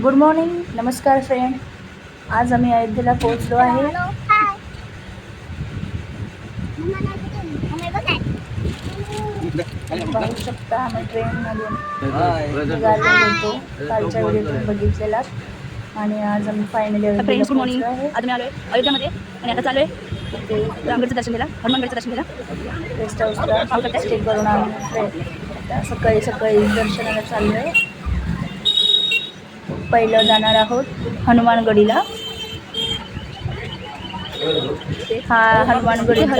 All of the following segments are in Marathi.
गुड मॉर्निंग, नमस्कार फ्रेंड. आज आम्ही अयोध्येला पोहोचलो आहे. पाहू शकता आम्ही ट्रेनमधून निघालो होतो कालच्या व्हिडिओतून बघितलेला. आणि आज आम्ही फायनली अयोध्येला पोहोचलो आहे. आज मी आलोय अयोध्यामध्ये आणि आता चालू आहे ते रामगडचं दर्शन घ्यायला, हनुमानगडचं दर्शन घ्यायला. गेस्ट हाऊसला स्टे करून आम्ही सकाळी सकाळी दर्शनाला चाललो आहे. पहिलं जाणार आहोत हनुमानगडीला. हा हनुमानगडीचा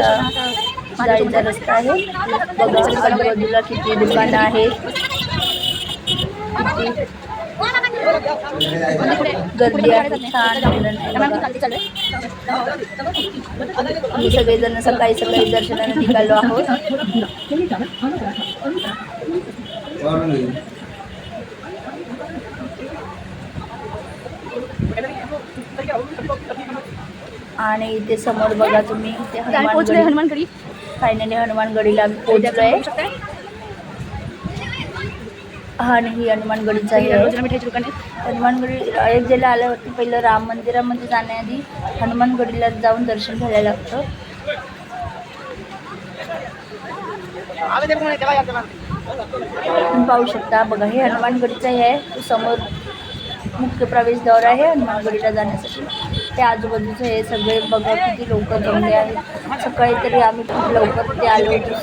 जायचा रस्ता आहे. बघा आजूबाजूला किती दुकानं आहेत, गर्दी आहे, छान. आम्ही सगळेजण सकाळी सकाळी दर्शनाला निघालो आहोत. आणि इथे समोर बघा तुम्ही ते हनुमानगडी. फायनली हनुमानगडीला पोहोचलोय. आणि ही हनुमानगडीचा आहे. हनुमानगडी अयोध्येला आल्यावरती पहिलं राम मंदिरामध्ये जाण्याआधी हनुमानगडीला जाऊन दर्शन घ्यायला लागतं. तुम्ही पाहू शकता बघा, हे हनुमानगडीचं आहे. समोर मुख्य प्रवेशद्वार आहे हनुमानगडीला जाण्यासाठी. ते आजूबाजूचं हे सगळे बघा किती लोक जमले आहेत. सकाळी तरी आम्ही खूप लवकर तिथे आलो होतो.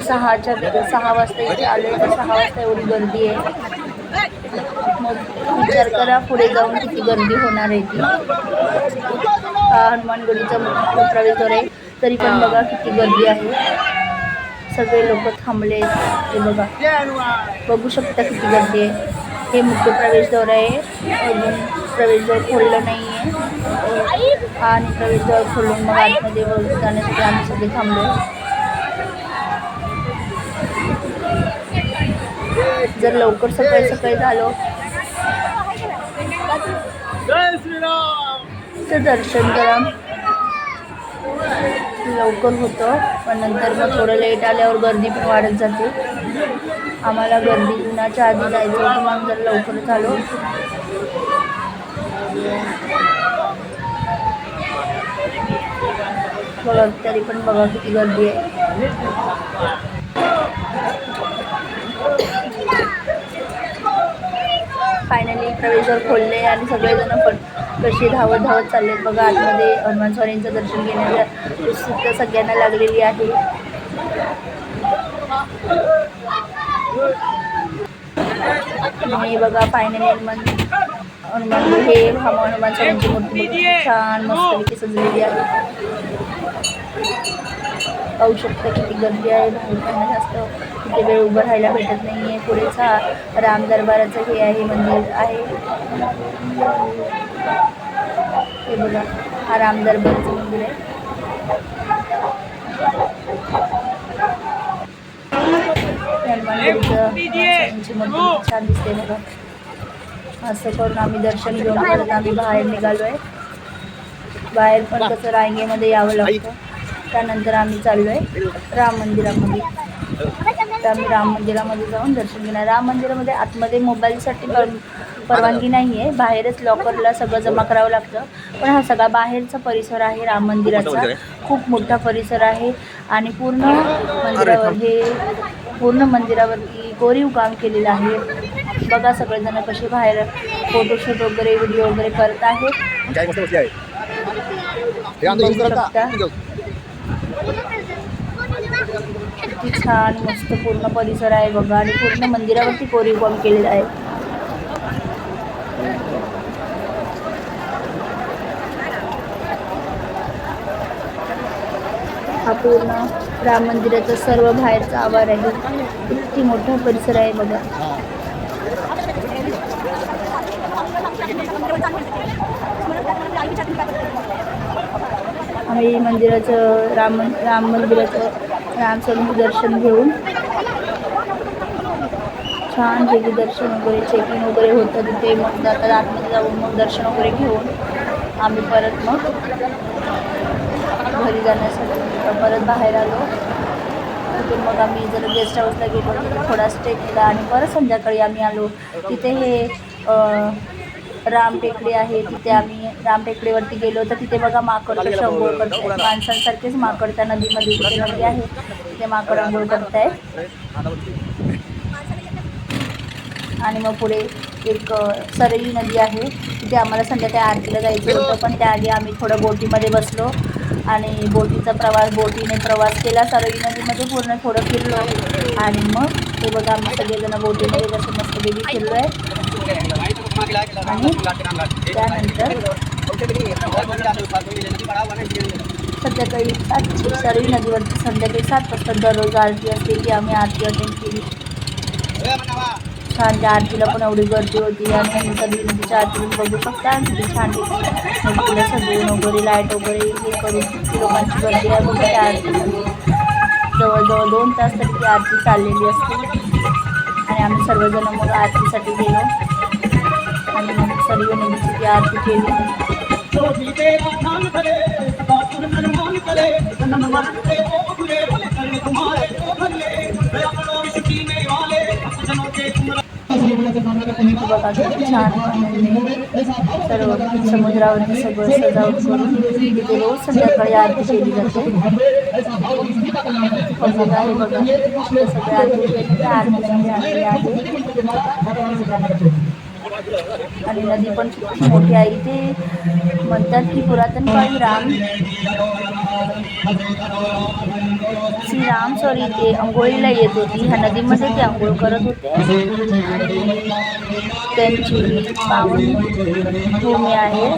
6 वाजता इथे आलो होतो. 6 वाजता एवढी गर्दी आहे. मग विचार करा पुढे जाऊन किती गर्दी होणार आहे ती. हनुमानगडीचा मुख्य प्रवेशद्वार आहे, तरी पण बघा किती गर्दी आहे. सगळे लोक थांबले. ते बघा, बघू शकता किती गर्दी आहे. हे मुख्य प्रवेशद्वार आहे. अजून प्रवेशद्वार खोललं नाही आहे. आणि प्रवेशद्वार खोलून मग आतमध्ये जाण्यासाठी आम्ही सगळे थांबलो. जर लवकर सकाळी सकाळी झालो तर दर्शन करा लवकर होतं, पण नंतर मग थोडं लेट आल्यावर गर्दी पण वाढत जाते. आम्हाला गर्दी उन्हाच्या आधी जायचं होतं, मग जर लवकर आलो. बघा तरी पण बघा किती गर्दी आहे. फायनली प्रवेशद्वार खोलले आणि सगळेजण पण कशी धावत धावत चालले. बघा आतमध्ये हनुमान स्वामींचं दर्शन घेण्याच्या उत्सुकता सगळ्यांना लागलेली आहे. आणि बघा फायनली हनुमान हे हनुमान स्वामींची मूर्ती छान मस्तपैकी सजलेली आहे. पाहू शकता किती गर्दी आहे. लोकांना जास्त तिथे वेळ उभं राहायला भेटत नाही आहे. पुढेच हा राम दरबाराचं हे आहे, मंदिर आहे. हे बघा, हा राम दरबाराचं मंदिर आहे. हनुमानगडीची मूर्ती छान दिसते बघा. असं करून आम्ही दर्शन घेऊन परत आम्ही बाहेर निघालो आहे. बाहेर पण कसं रांगेमध्ये यावं लागतं. त्यानंतर आम्ही चाललो आहे राम मंदिरामध्ये. तर आम्ही राम मंदिरामध्ये जाऊन दर्शन घेणार. राम मंदिरामध्ये आतमध्ये मोबाईलसाठी परवानगी नाही आहे. बाहेरच लॉकरला सगळं जमा करावं लागतं. पण हा सगळा बाहेरचा परिसर आहे राम मंदिराचा. खूप मोठा परिसर आहे. आणि पूर्ण मंदिरावरती कोरीव काम केलेलं आहे. बघा सगळेजण कसे बाहेर फोटोशूट वगैरे व्हिडिओ वगैरे करत आहेत. किती छान मस्त पूर्ण परिसर आहे बघा. आणि पूर्ण मंदिरावरती कोरीव काम केलेलं आहे. हा पूर्ण राम मंदिराचा सर्व बाहेरचा आवार आहे. किती मोठा परिसर आहे बघा. आम्ही मंदिराचं राम मंदिराचं राम स्वामींचं दर्शन घेऊन छान पैकी दर्शन वगैरे चेकिंग वगैरे होतं तिथे. मग जाता आतमध्ये जाऊन मग दर्शन वगैरे घेऊन आम्ही परत मग घरी जाण्यासाठी परत बाहेर आलो. तिथून मग आम्ही जर गेस्ट हाऊसला गेलो तिथे थोडा स्टे केला आणि परत संध्याकाळी आम्ही आलो. तिथे हे रामटेकडी आहे, तिथे आम्ही रामटेकडीवरती गेलो तर तिथे बघा माकड कसे अंघोळ करतायत. माणसांसारखेच माकड त्या नदीमध्ये, तिथे नदी आहे तिथे माकड अंघोळ करतायत. आणि मग पुढे एक सरई नदी आहे, तिथे आम्हाला संध्याकाळी आरतीला जायचं होतं, पण त्याआधी आम्ही थोडं बोटीमध्ये बसलो आणि बोटीने प्रवास केला. सरई नदीमध्ये पूर्ण थोडं फिरलो आणि मग ते बघा आम्ही सगळेजण बोटीमध्ये कसं मस्तपैकी फिरलो आहे. आणि त्यानंतर संध्याकाळी सरई नदीवरती संध्याकाळी 7 वाजता दररोज आरती असते, ती आम्ही आरती अटेंड केली. छान, त्या आरतीला पण एवढी गर्दी होती आणि सगळी नदीच्या आरती बघू शकता किती छान नदीला सजवून वगैरे लाईट वगैरे हे करून किती लोकांची गर्दी आहे बघा. त्या आरतीमध्ये जवळजवळ 2 तास तरी ती आरती चाललेली असते. आणि आम्ही सर्वजण मग आरतीसाठी गेलो आणि मग सरयू नदीची ती आरती केली. बघा किती छान सर्व समुद्रावरती सगळं सजावट करून तिथे रोज संध्याकाळी आरती केली जाते. बघा आहे बघा सगळं आरती केली तर आरती झालेली आहे. आणि नदी पण खूप मोठी आहे. इथे म्हणतात की पुरातन काळी श्रीराम इथे अंघोळीला येत होती. ह्या नदीमध्ये ते अंघोळ करत होते आणि त्यांची पावन भूमी आहे.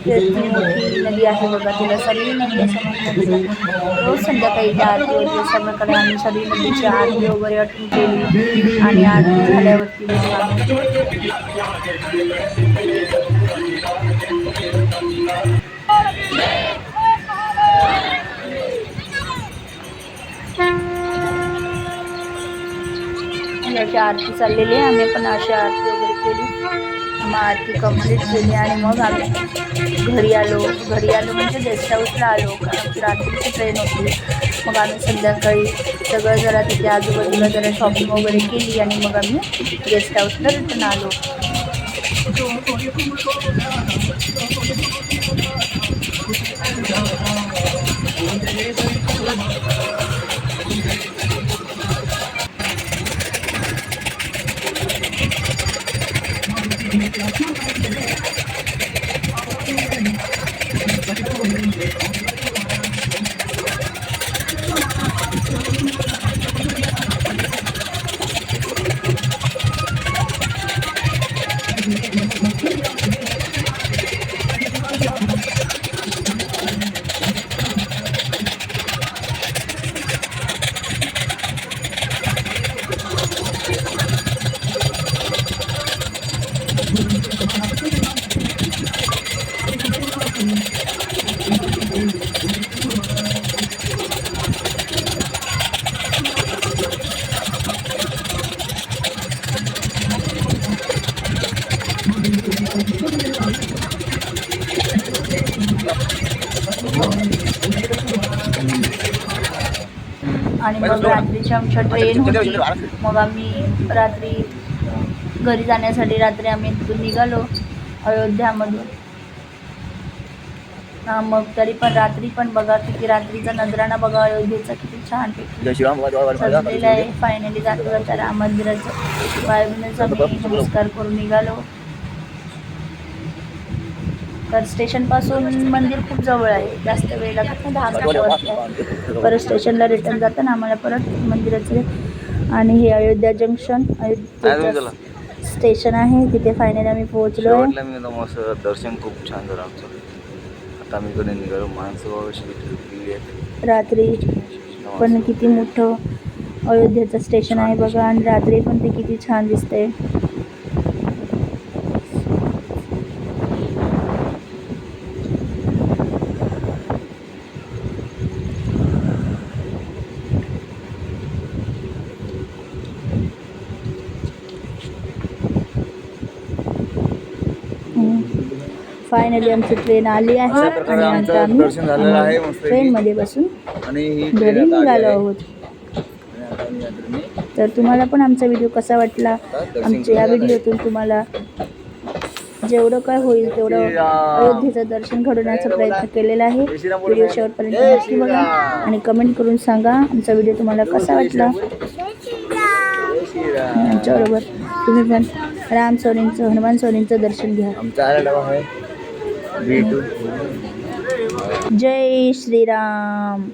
ती मोठी नदी आहे बघा, तिला सरयू नदी असं म्हणतात. रोज संध्याकाळी त्या आरती होती. अशा प्रकारे आम्ही सरयू नदीची आरती वगैरे अटेंड केली आणि आरती झाल्यावरती अशी आरती चाललेली आहे. आम्ही पण अशी आरती वगैरे केली. मग आरती कंप्लीट केली आणि मग आम्ही घरी आलो म्हणजे गेस्ट हाऊसला आलो, कारण रात्रीची ट्रेन होती. मग आम्ही संध्याकाळी सगळं जरा तिथे आजूबाजूला जरा शॉपिंग वगैरे केली आणि मग आम्ही गेस्ट हाऊसला रिटर्न आलो. आणि मग रात्रीची आमच्या ट्रेन होती. मग आम्ही रात्री घरी जाण्यासाठी रात्री आम्ही तिथून निघालो अयोध्यामधून. मग तरी पण रात्री पण बघा किती रात्रीचा नजराणा बघा अयोध्येचा किती छान सजलेला आहे. फायनली जाता राम मंदिराचं वायुविण्याचा नमस्कार करून निघालो. तर स्टेशनपासून मंदिर खूप जवळ आहे, जास्त वेळ लागत नाही, 10 मिनिटावरती आहे. परत स्टेशनला रिटर्न जाताना आम्हाला परत मंदिराचं आणि हे अयोध्या जंक्शन अयोध्या स्टेशन आहे, तिथे फायनली आम्ही पोहोचलो आहे. दर्शन खूप छान झालं आमचं. आता आम्ही कडे निघालो. माणसं रात्री पण किती मोठं अयोध्येचं स्टेशन आहे बघा, आणि रात्री पण ते किती छान दिसतंय. फायनली आमची ट्रेन आली आहे आणि आता आम्ही ट्रेनमध्ये बसून घरी निघालो आहोत. तर तुम्हाला पण आमचा व्हिडिओ कसा वाटला, आमच्या या व्हिडिओतून तुम्हाला जेवढं काय होईल तेवढं अयोध्येचं दर्शन घडवण्याचा प्रयत्न केलेला आहे. व्हिडिओ शेवटपर्यंत नक्की बघा आणि कमेंट करून सांगा आमचा व्हिडिओ तुम्हाला कसा वाटला. आमच्याबरोबर तुम्ही पण राम स्वामींचं हनुमान स्वामींचं दर्शन घ्या. जय श्रीराम.